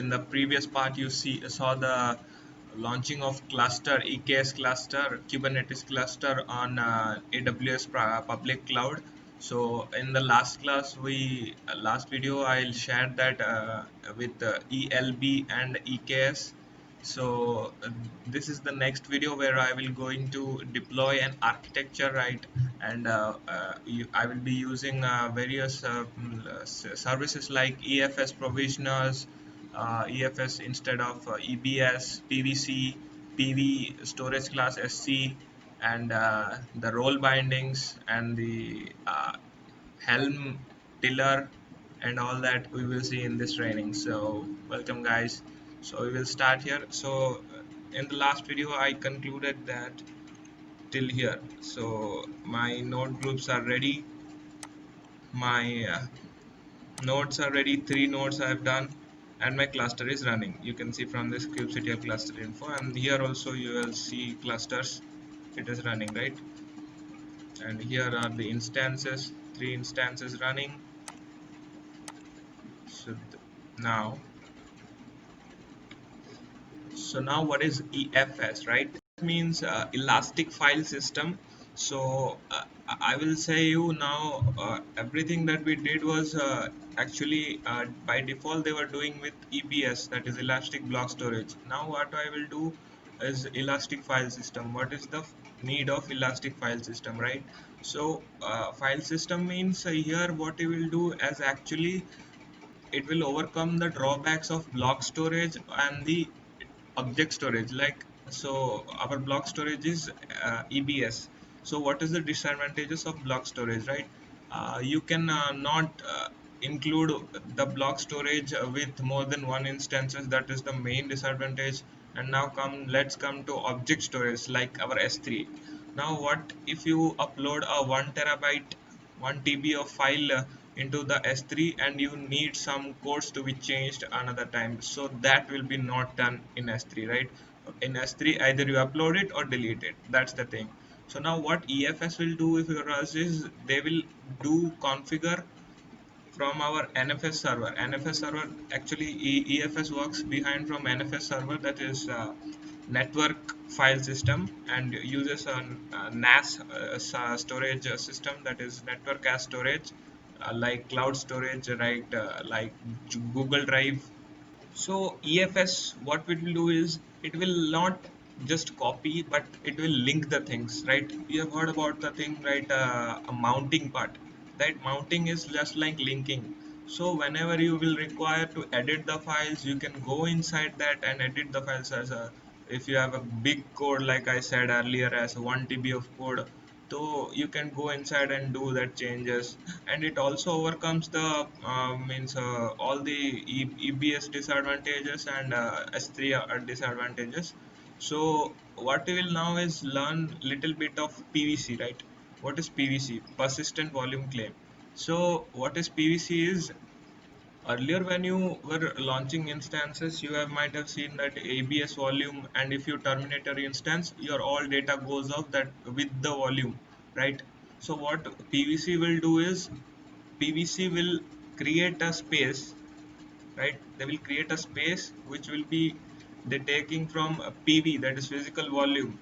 in the previous part you saw the launching of cluster EKS cluster Kubernetes cluster on AWS public cloud. So in the last video I'll share that with ELB and EKS. So this is the next video where I will going to deploy an architecture, right? And I will be using various services like EFS provisioners, EFS instead of EBS, PVC, PV storage class SC, and the role bindings and the Helm tiller and all that we will see in this training. So welcome guys. So we will start here. So in the last video I concluded that till here. So my node groups are ready, my nodes are ready, 3 nodes I have done, and my cluster is running. You can see from this kubectl cluster info, and here also you will see clusters, it is running, right? And here are the instances, 3 instances running. So now what is EFS, right? It means elastic file system. So I will say you now everything that we did was actually by default they were doing with EBS, that is elastic block storage. Now what I will do is elastic file system. What is the need of elastic file system, right? So file system means here what you will do as actually it will overcome the drawbacks of block storage and the object storage. Like, so our block storage is EBS. So what is the disadvantages of block storage, right? You can not include the block storage with more than one instances. That is the main disadvantage. And now let's come to object storage like our S3. Now what if you upload a 1 terabyte 1 TB of file into the S3 and you need some codes to be changed another time, so that will be not done in S3, right? In S3 either you upload it or delete it, that's the thing. So now what EFS will do if you rush is they will do configure from our NFS server. NFS server actually EFS works behind from NFS server, that is network file system, and uses a NAS storage system, that is network as storage, like cloud storage, right? Like Google Drive. So EFS, what it will do is it will not just copy, but it will link the things, right? You have heard about the thing, right? A mounting part. That mounting is just like linking. So whenever you will require to edit the files, you can go inside that and edit the files as a, if you have a big code, like I said earlier, as 1 TB of code, so you can go inside and do that changes. And it also overcomes the means all the EBS disadvantages and S3 disadvantages. So what we will now is learn little bit of PVC, right? What is PVC? Persistent volume claim. So what is PVC is, earlier when you were launching instances, you might have seen that ABS volume, and if you terminate your instance, your all data goes off that with the volume, right? So what PVC will do is PVC will create a space, right? They will create a space which will be they taking from a PV, that is physical volume,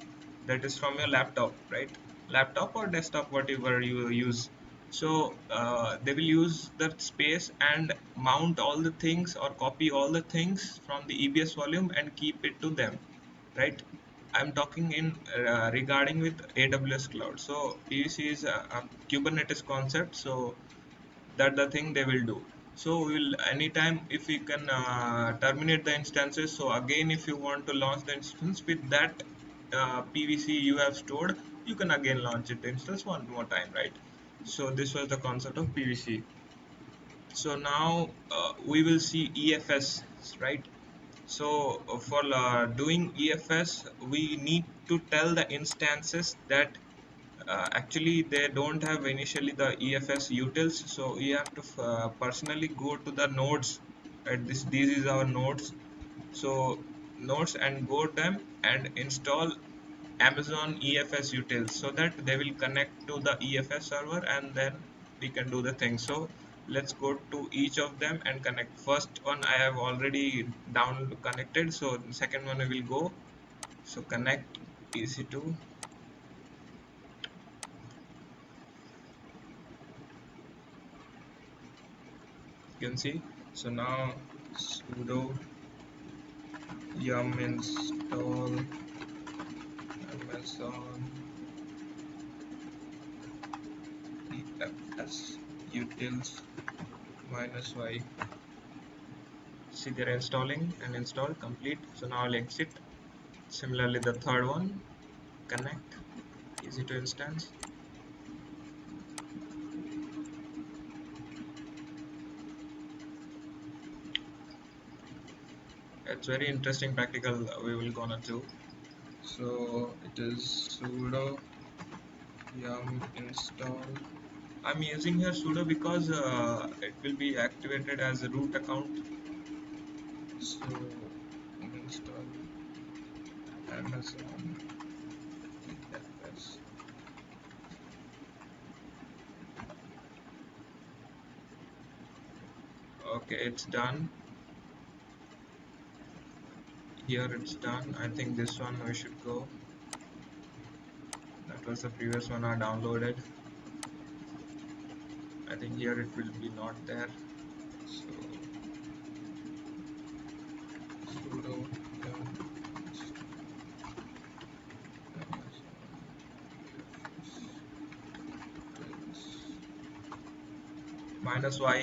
that is from your laptop, right? Laptop or desktop, whatever you use. So they will use that space and mount all the things or copy all the things from the EBS volume and keep it to them, right? I'm talking in regarding with AWS cloud. So PVC is a Kubernetes concept. So that the thing they will do. So we will anytime if we can terminate the instances, so again if you want to launch the instance with that PVC you have stored, you can again launch it the instance one more time, right? So this was the concept of PVC. So now we will see EFS, right? So for doing EFS, we need to tell the instances that actually they don't have initially the EFS utils. So you have to personally go to the nodes. Right? These is our nodes. So nodes, and go them and install Amazon EFS utils so that they will connect to the EFS server, and then we can do the thing. So let's go to each of them and connect. First one I have already down connected, so the second one I will go. So connect EC2. You can see. So now sudo yum install Amazon EFS utils -y. See, they're installing and installed complete. So now I'll exit. Similarly, the third one, connect EC2 instance. It's very interesting practical we will gonna do. So it is sudo yum install. I'm using here sudo because it will be activated as a root account. So install Amazon EFS. Okay, it's done. Here it's done. I think this one we should go. That was the previous one I downloaded. I think here it will be not there. So sudo yum -y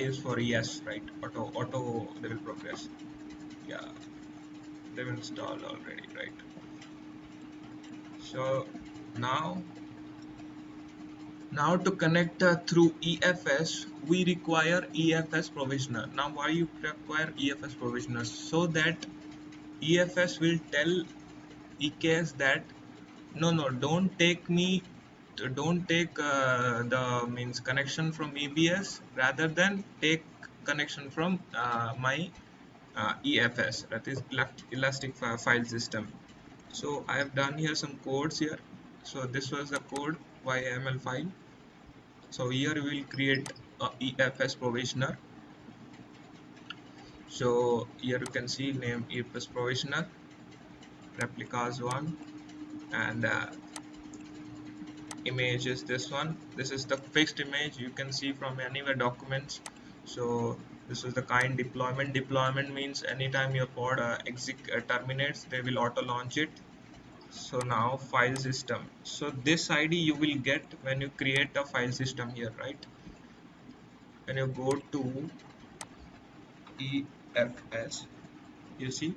is for yes, right? Auto they will progress. Yeah, they've installed already, right? So now to connect through EFS, we require EFS provisioner. Now why you require EFS provisioner? So that EFS will tell EKS that no, don't take the means connection from EBS, rather than take connection from my EFS, that is elastic file system. So I have done here some codes here. So this was the code YAML file. So here we will create a EFS provisioner. So here you can see name EFS provisioner, replicas one, and image is this one. This is the fixed image, you can see from anywhere documents. So this is the kind deployment means anytime your pod terminates, they will auto launch it. So now file system, so this ID you will get when you create a file system here, right? When you go to EFS, you see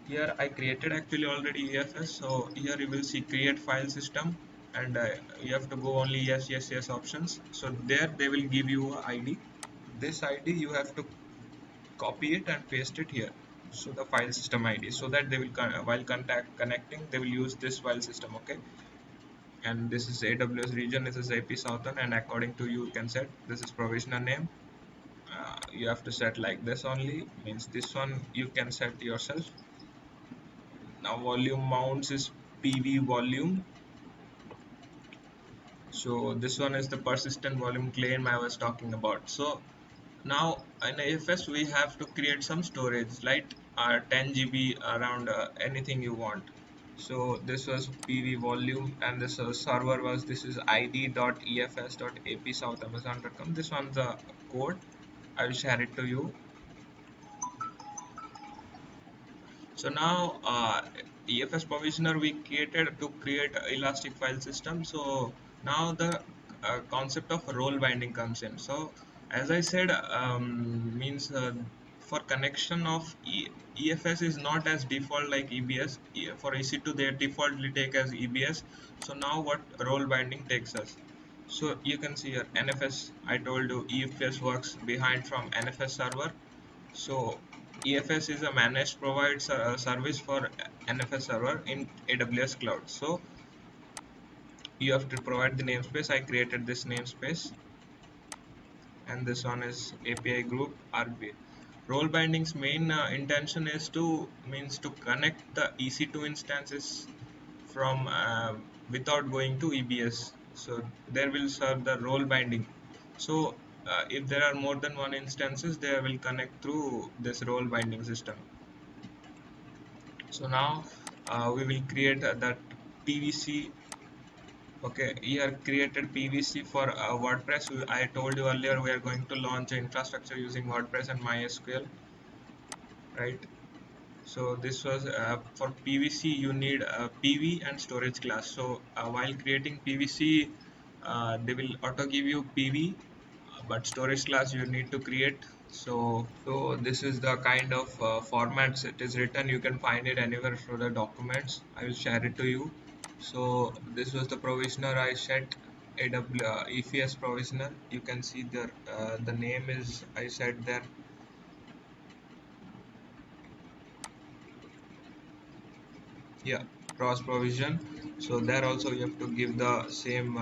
here I created actually already EFS. So here you will see create file system, and you have to go only yes options. So there they will give you a ID. This ID you have to copy it and paste it here. So the file system ID, so that they will while connecting they will use this file system. Okay, and this is AWS region, this is AP Southern, and according to you can set this is provisioner name. You have to set like this only, means this one you can set yourself. Now volume mounts is PV volume. So this one is the persistent volume claim I was talking about. So now in AFS we have to create some storage, like 10 GB around anything you want. So this was PV volume, and this server was, this is id.efs.apsouthamazon.com. This one's the code. I will share it to you. So now EFS provisioner we created to create elastic file system. So now the concept of role binding comes in. So as I said, means for connection of EFS is not as default like EBS. For EC2 they defaultly take as EBS. So now what role binding takes us? So you can see here NFS. I told you EFS works behind from NFS server. So EFS is a managed provides service for NFS server in AWS cloud. So you have to provide the namespace. I created this namespace, and this one is API group RB. Role binding's main intention is to connect the EC2 instances from without going to EBS. So there will serve the role binding. So if there are more than one instances, they will connect through this role binding system. So now we will create that PVC. Okay, here created PVC for WordPress. I told you earlier we are going to launch an infrastructure using WordPress and MySQL, right? So this was for PVC. You need a PV and storage class. So while creating PVC, they will auto give you PV, but storage class you need to create. So this is the kind of formats it is written. You can find it anywhere through the documents. I will share it to you. So this was the provisioner I set, EFS provisioner. You can see there the name is I set there. Yeah, cross provision. So there also you have to give the same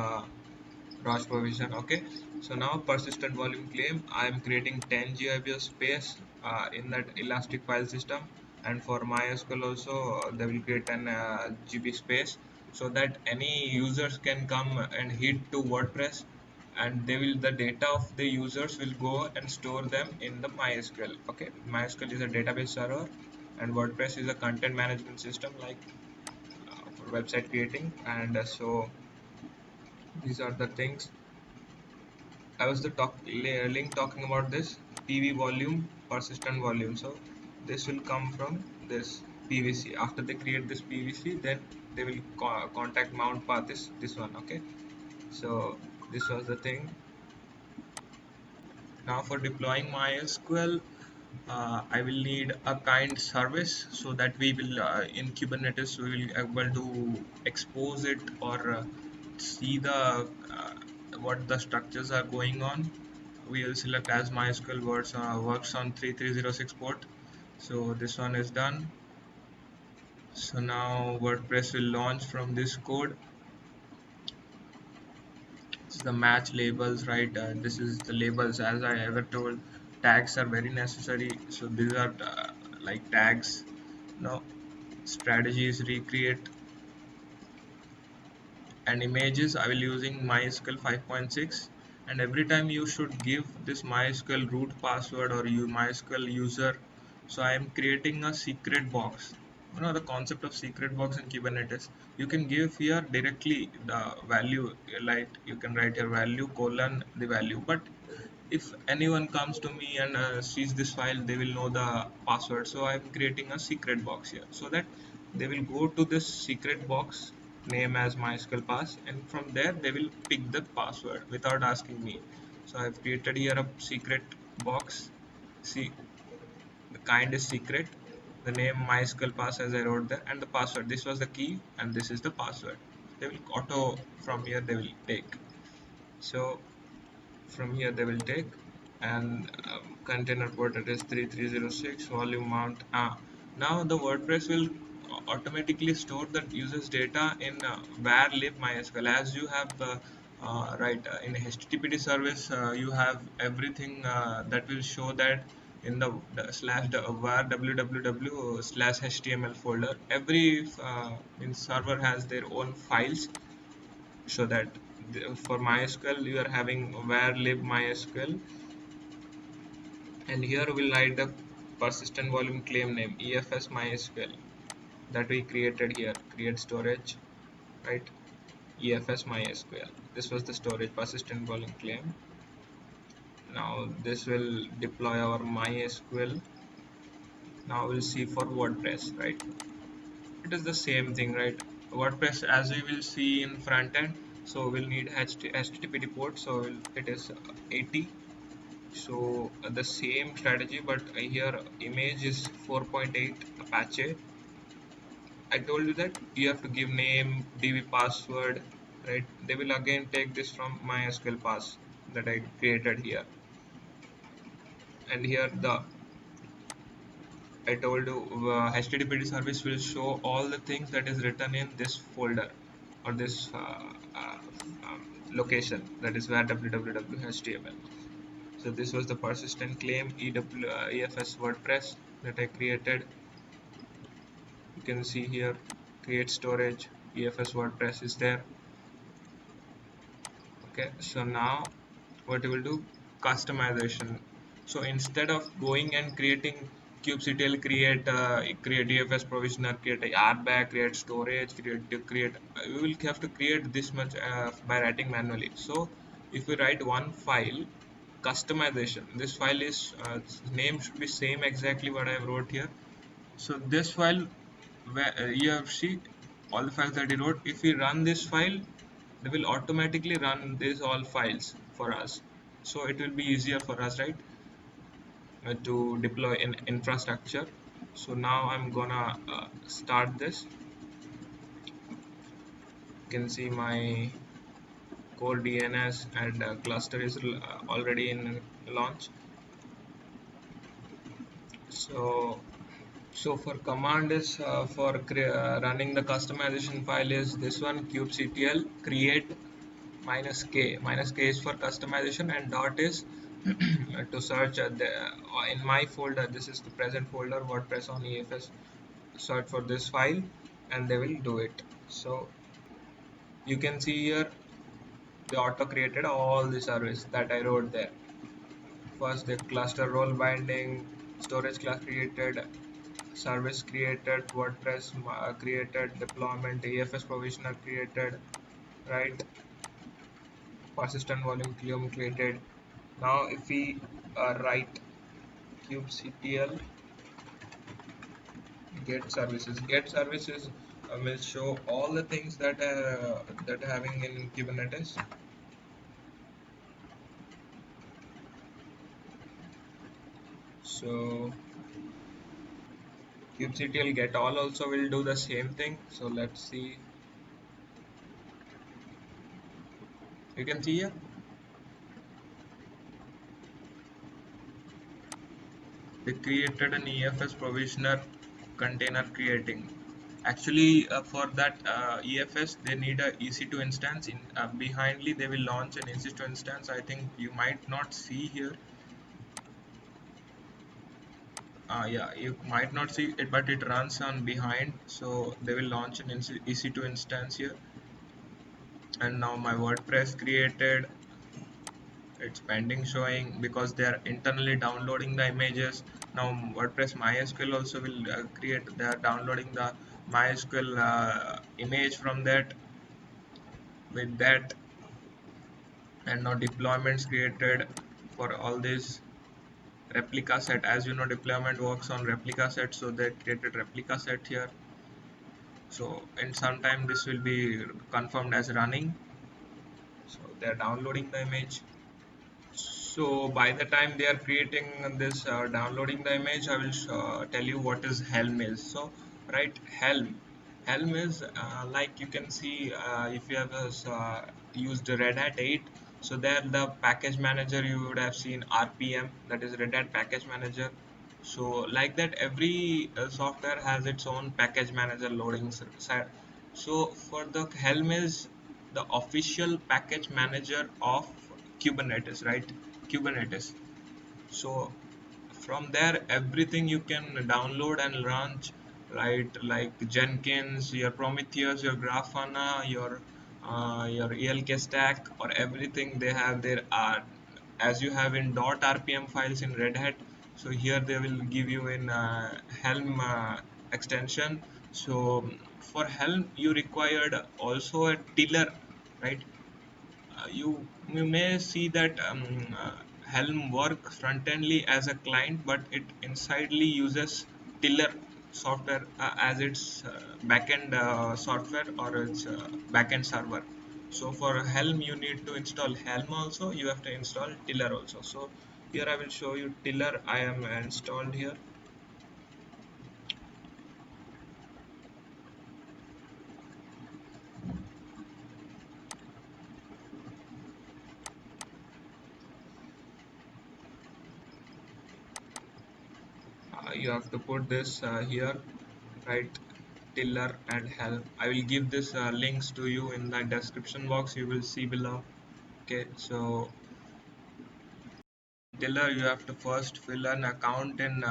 cross provision. Okay, so now persistent volume claim, I am creating 10 GB of space in that elastic file system, and for MySQL also they will create an GB space, so that any users can come and hit to WordPress, and they will the data of the users will go and store them in the MySQL. Okay, MySQL is a database server, and WordPress is a content management system, like for website creating. And so these are the things. I was the link talking about this PV volume, persistent volume. So this will come from this PVC. After they create this PVC, then they will contact mount path is this one. Okay, so this was the thing. Now for deploying MySQL, I will need a kind service, so that we will in Kubernetes we will able to expose it, or see the what the structures are going on. We will select as MySQL works on 3306 port. So this one is done. So now WordPress will launch from this code. This is the match labels, right? This is the labels. As I ever told, tags are very necessary. So these are like tags. Now strategies, recreate, and images. I will using MySQL 5.6, and every time you should give this MySQL root password or you MySQL user. So I am creating a secret box. You know the concept of secret box in Kubernetes. You can give here directly the value, like you can write your value colon the value, but if anyone comes to me and sees this file, they will know the password. So I'm creating a secret box here, so that they will go to this secret box name as MySQL pass, and from there they will pick the password without asking me. So I've created here a secret box. See, the kind is secret, the name MySQL pass as I wrote there, and the password. This was the key, and this is the password. They will auto from here. They will take. So from here they will take, and container port address 3306, volume mount. Now the WordPress will automatically store the user's data in where live MySQL, as you have right in HTTPD service. You have everything that will show that in the slash var www slash html folder. Every in server has their own files, so that for MySQL you are having where live MySQL, and here we'll write the persistent volume claim name EFS MySQL that we created here. Create storage, right? EFS MySQL. This was the storage persistent volume claim. Now this will deploy our MySQL. Now we'll see for WordPress, right? It is the same thing, right? WordPress, as we will see in front end, so we'll need HTTP port. So it is 80. So the same strategy, but here image is 4.8 Apache. I told you that you have to give name, DB password, right? They will again take this from MySQL pass that I created here, and here the I told you HTTP service will show all the things that is written in this folder, or this location, that is where www.html. So this was the persistent claim EFS WordPress that I created. You can see here, create storage, EFS WordPress is there. Okay, so now what you will do, customization. So instead of going and creating kubectl, create EFS provisioner, create a airbag, create storage, create we will have to create this much by writing manually. So if we write one file customization, this file is name should be same exactly what I wrote here. So this file, where you have see all the files that you wrote, if we run this file, they will automatically run these all files for us. So it will be easier for us, right, to deploy in infrastructure. So now I'm gonna start this. You can see my core DNS and cluster is already in launch. So for command is for running the customization file is this one, kubectl create -k is for customization, and dot is to search in my folder. This is the present folder WordPress on EFS. Search for this file and they will do it. So you can see here they auto created all the service that I wrote there. First the cluster role binding, storage class created, service created, WordPress created, deployment, EFS provisioner created, right? Persistent volume claim created. Now if we write kubectl get services will show all the things that having in Kubernetes. So kubectl get all also will do the same thing. So let's see. You can see here they created an EFS provisioner container creating. Actually, for that EFS, they need a EC2 instance. In behindly, they will launch an EC2 instance. I think you might not see here. Yeah, you might not see it, but it runs on behind. So they will launch an EC2 instance here. And now my WordPress created. It's pending showing because they are internally downloading the images. Now WordPress MySQL also will create. They are downloading the MySQL image from that. With that, and now deployments created for all these replica set. As you know, deployment works on replica set, so they created replica set here. So in some time this will be confirmed as running. So they are downloading the image. So by the time they are creating this downloading the image, I will tell you what is Helm is. So right, Helm is like you can see if you have used Red Hat 8. So there the package manager you would have seen RPM, that is Red Hat Package Manager. So like that every software has its own package manager loading set. So for the Helm is the official package manager of Kubernetes, right? Kubernetes. So from there everything you can download and launch, right? Like Jenkins, your Prometheus, your Grafana, your ELK stack, or everything they have there are as you have in .rpm files in Red Hat. So here they will give you in Helm extension. So for Helm you required also a tiller, right? You may see that Helm work front-endly as a client, but it insidely uses Tiller software as its backend software or its backend server. So for Helm, you need to install Helm also. You have to install Tiller also. So here I will show you Tiller. I am installed here. You have to put this here, right? Tiller and Helm. I will give this links to you in the description box. You will see below. Okay, so Tiller, you have to first fill an account in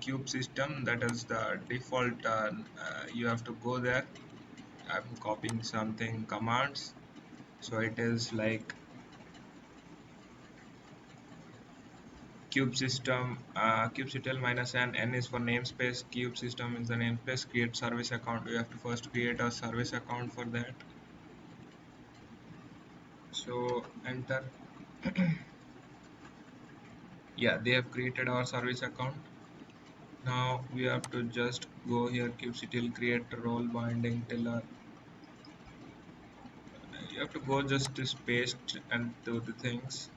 Cube system. That is the default. You have to go there. I'm copying something commands. So it is like kubectl minus n is for namespace, cube system is the namespace, create service account. We have to first create a service account for that. So enter. Yeah, they have created our service account. Now we have to just go here, kubectl create role binding tiller. You have to go just to paste and do the things.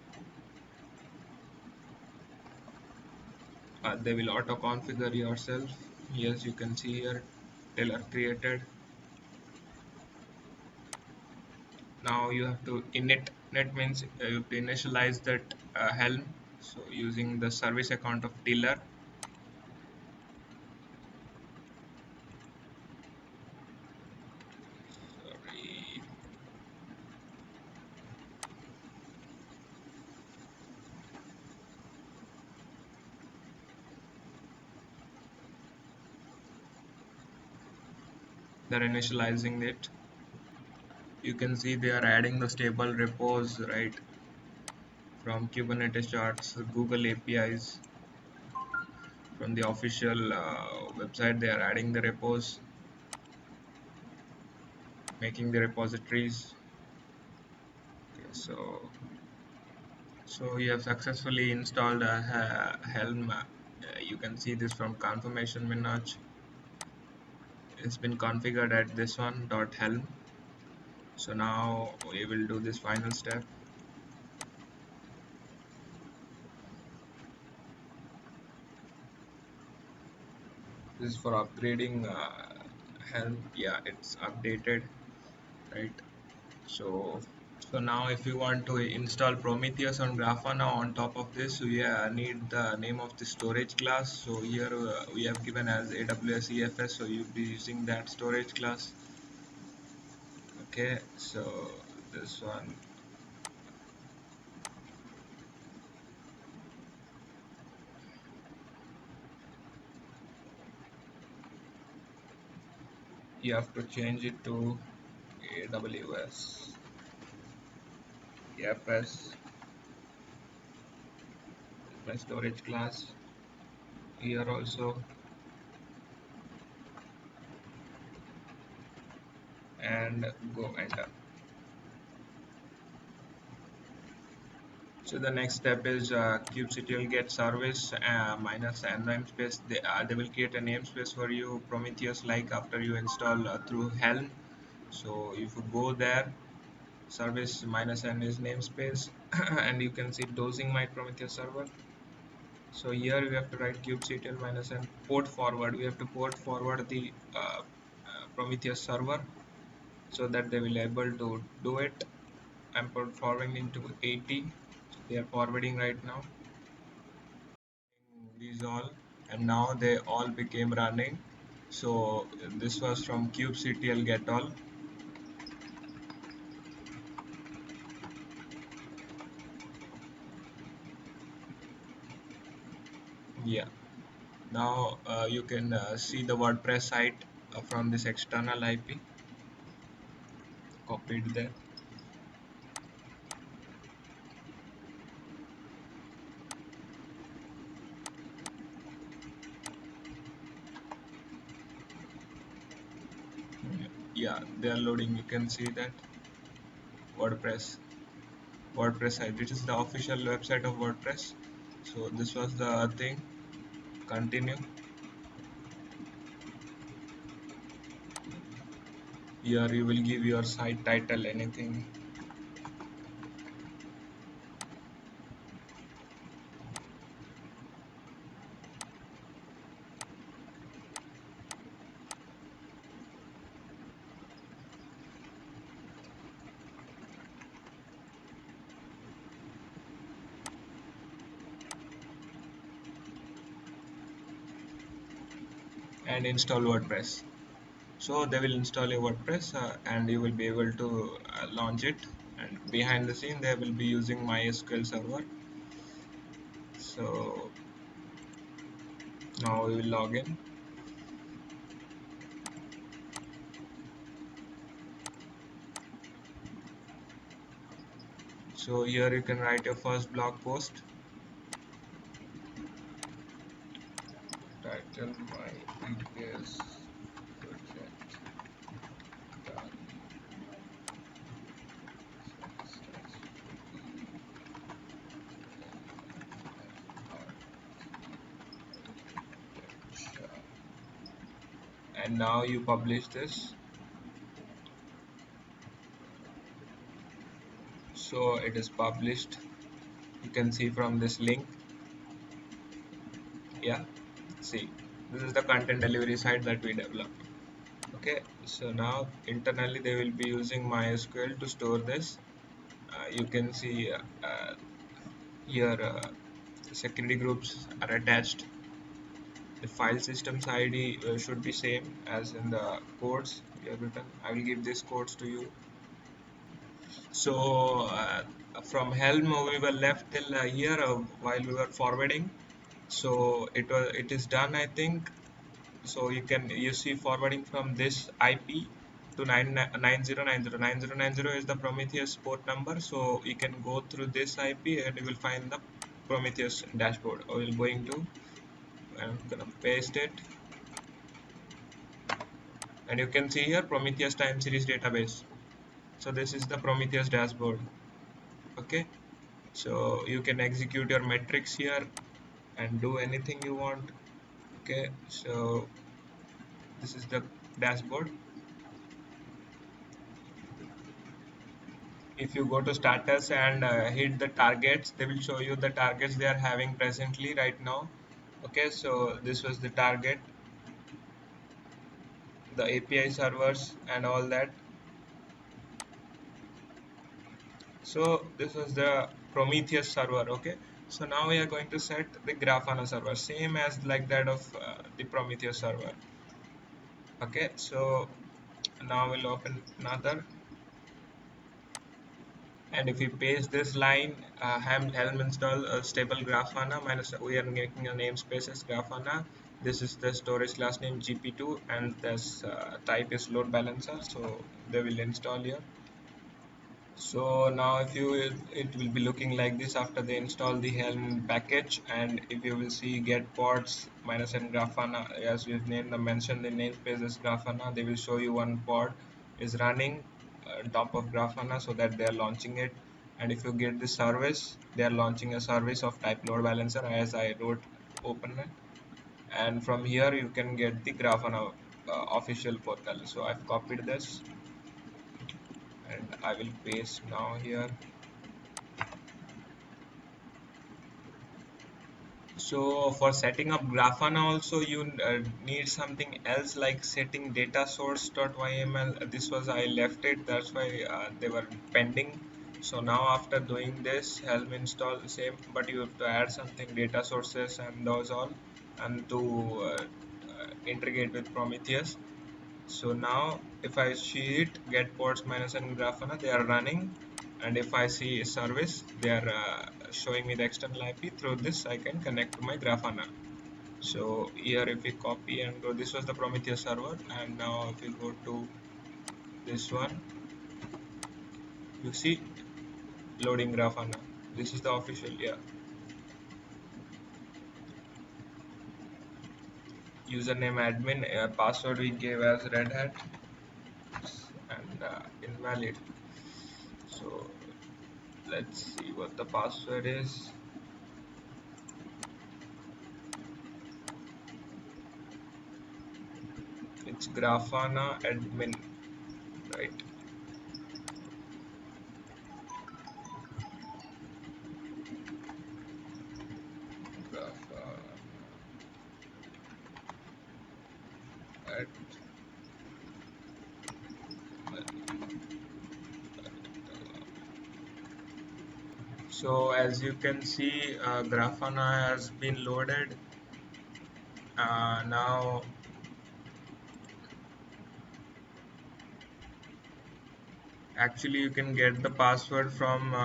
They will auto configure yourself. Yes, you can see here tiller created. Now you have to init. Net means you have to initialize that helm. So using the service account of tiller. Sorry. They're initializing it. You can see they are adding the stable repos, right, from Kubernetes charts, Google APIs. From the official website, they are adding the repos, making the repositories. Okay, so you have successfully installed Helm. You can see this from confirmation Minaj. It's been configured at this one dot helm. So now we will do this final step. This is for upgrading helm. Yeah, it's updated, right? So now if you want to install Prometheus on Grafana on top of this, we need the name of the storage class. So here we have given as AWS EFS, so you'll be using that storage class. Okay, so this one, you have to change it to AWS EFS, my storage class. Here also, and go enter. So the next step is kubectl get service minus n namespace. They will create a namespace for you, Prometheus, like after you install through Helm. So if you go there, service minus n is namespace, and you can see dosing my Prometheus server. So here we have to write kubectl minus n port forward. We have to port forward the Prometheus server so that they will able to do it. I'm port forwarding to 80. They are forwarding right now. These all, and now they all became running. So this was from kubectl get all. Yeah, now you can see the WordPress site from this external IP copied there. Yeah, they are loading. You can see that WordPress site. This is the official website of WordPress. So this was the thing. Continue. Here you will give your site title, anything. And install WordPress. So they will install your WordPress and you will be able to launch it, and behind the scene they will be using MySQL server. So now we will log in. So here you can write your first blog post. Install my previous project done successfully. And now you publish this, so it is published. You can see from this link. Yeah, see, this is the content delivery site that we developed. Okay, so now internally they will be using MySQL to store this. You can see here security groups are attached. The file systems ID should be same as in the codes we have written. I will give these codes to you. So from Helm we were left till here while we were forwarding. So it is done, I think. So you see forwarding from this IP to 9090 is the Prometheus port number. So you can go through this IP and you will find the Prometheus dashboard. I will going to I'm gonna paste it, and you can see here Prometheus time series database. So this is the Prometheus dashboard. Okay, so you can execute your metrics here and do anything you want. Okay, so this is the dashboard. If you go to status and hit the targets, they will show you the targets they are having presently right now. Okay, so this was the target, the API servers and all that. So this was the Prometheus server. Okay, so now we are going to set the Grafana server, same as like that of the Prometheus server. Okay, so now we'll open another, and if we paste this line, helm install stable Grafana minus, we are making a namespace as Grafana. This is the storage class name GP2, and this type is load balancer, so they will install here. So now if you it will be looking like this after they install the Helm package. And if you will see get pods minus n Grafana, as we've named mentioned the namespace as Grafana, they will show you one pod is running on top of Grafana, so that they are launching it. And if you get the service, they are launching a service of type load balancer, as I wrote open it. And from here you can get the Grafana official portal. So I've copied this and I will paste now here. So for setting up Grafana also you need something else like setting data source.yml. This was I left it, that's why they were pending. So now after doing this Helm install the same, but you have to add something data sources and those all, and to integrate with Prometheus. So now if I see it get ports minus and Grafana, they are running. And if I see a service, they are showing me the external IP. Through this I can connect to my Grafana. So here if we copy and go, this was the Prometheus server, and now if we go to this one, you see loading Grafana. This is the official, yeah. Username admin, password we gave as Red Hat, and invalid. So let's see what the password is. It's Grafana admin, right? Grafana admin. So as you can see, Grafana has been loaded. Now actually you can get the password from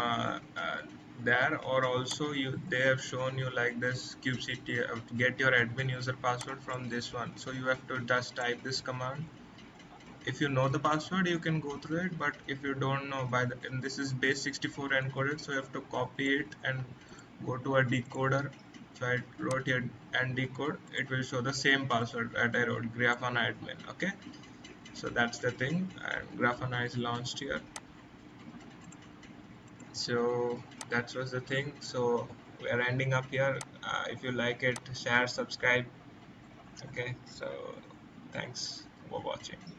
there, or also they have shown you like this kubectl get your admin user password from this one. So you have to just type this command. If you know the password you can go through it, but if you don't know, and this is base 64 encoded, so you have to copy it and go to a decoder So I wrote here ND code, it will show the same password that I wrote, Grafana admin. Okay, so that's the thing, and Grafana is launched here. So that was the thing. So we are ending up here. If you like it, share, subscribe. Okay, so thanks for watching.